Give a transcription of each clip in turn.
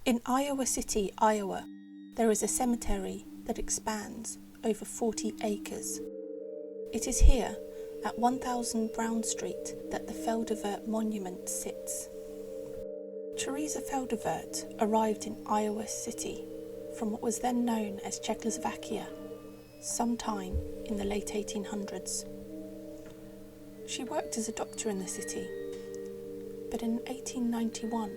In Iowa City, Iowa, there is a cemetery that expands over 40 acres. It is here, at 1000 Brown Street, that the Feldovert Monument sits. Teresa Feldovert arrived in Iowa City from what was then known as Czechoslovakia, sometime in the late 1800s. She worked as a doctor in the city, but in 1891,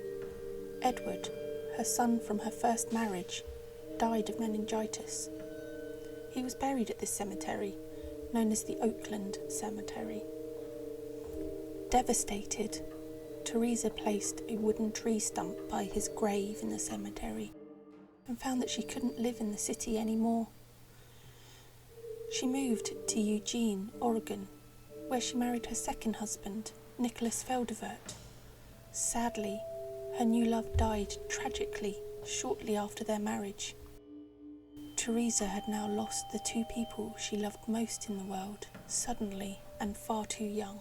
Edward, her son from her first marriage, died of meningitis. He was buried at this cemetery, known as the Oakland Cemetery. Devastated, Teresa placed a wooden tree stump by his grave in the cemetery and found that she couldn't live in the city anymore. She moved to Eugene, Oregon, where she married her second husband, Nicholas Feldovert. Sadly, her new love died tragically shortly after their marriage. Teresa had now lost the two people she loved most in the world, suddenly and far too young.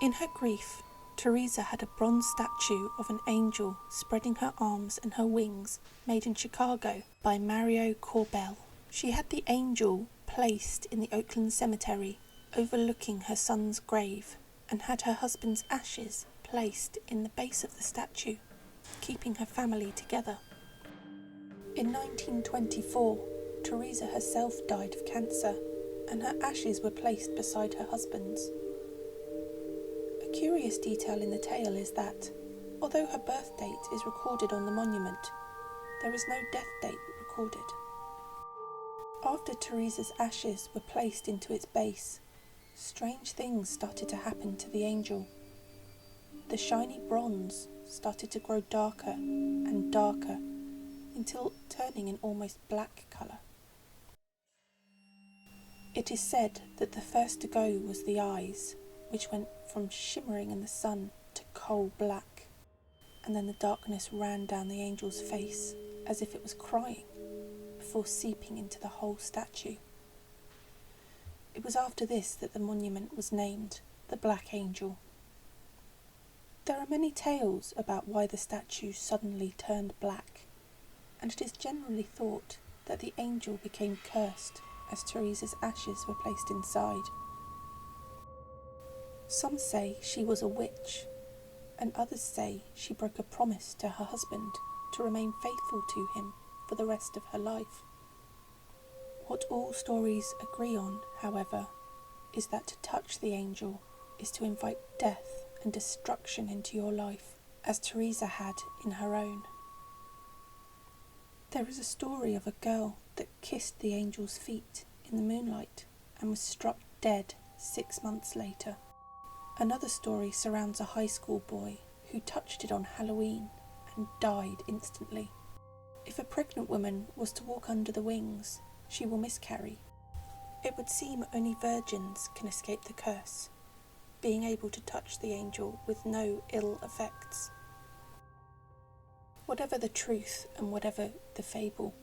In her grief, Teresa had a bronze statue of an angel spreading her arms and her wings, made in Chicago by Mario Corbell. She had the angel placed in the Oakland Cemetery, overlooking her son's grave, and had her husband's ashes placed in the base of the statue, keeping her family together. In 1924, Teresa herself died of cancer, and her ashes were placed beside her husband's. A curious detail in the tale is that, although her birth date is recorded on the monument, there is no death date recorded. After Teresa's ashes were placed into its base, strange things started to happen to the angel. The shiny bronze started to grow darker and darker until turning an almost black colour. It is said that the first to go was the eyes, which went from shimmering in the sun to coal black, and then the darkness ran down the angel's face as if it was crying, before seeping into the whole statue. It was after this that the monument was named the Black Angel. There are many tales about why the statue suddenly turned black, and it is generally thought that the angel became cursed as Teresa's ashes were placed inside. Some say she was a witch, and others say she broke a promise to her husband to remain faithful to him for the rest of her life. What all stories agree on, however, is that to touch the angel is to invite death and destruction into your life, as Teresa had in her own. There is a story of a girl that kissed the angel's feet in the moonlight and was struck dead 6 months later. Another story surrounds a high school boy who touched it on Halloween and died instantly. If a pregnant woman was to walk under the wings, she will miscarry. It would seem only virgins can escape the curse, being able to touch the angel with no ill effects. Whatever the truth and whatever the fable,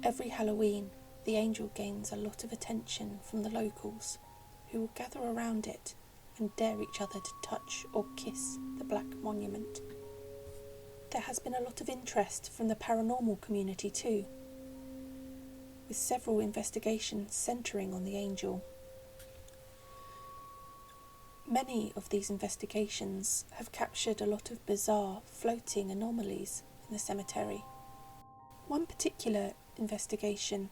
every Halloween the angel gains a lot of attention from the locals, who will gather around it and dare each other to touch or kiss the black monument. There has been a lot of interest from the paranormal community too, with several investigations centering on the angel. Many of these investigations have captured a lot of bizarre floating anomalies in the cemetery. One particular investigation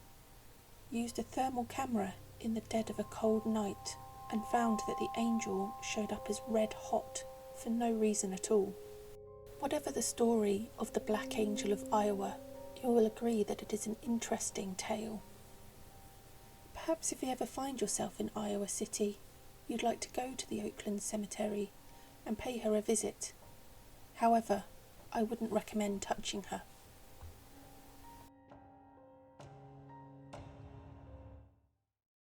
used a thermal camera in the dead of a cold night and found that the angel showed up as red hot for no reason at all. Whatever the story of the Black Angel of Iowa, you will agree that it is an interesting tale. Perhaps if you ever find yourself in Iowa City, you'd like to go to the Oakland Cemetery and pay her a visit. However, I wouldn't recommend touching her.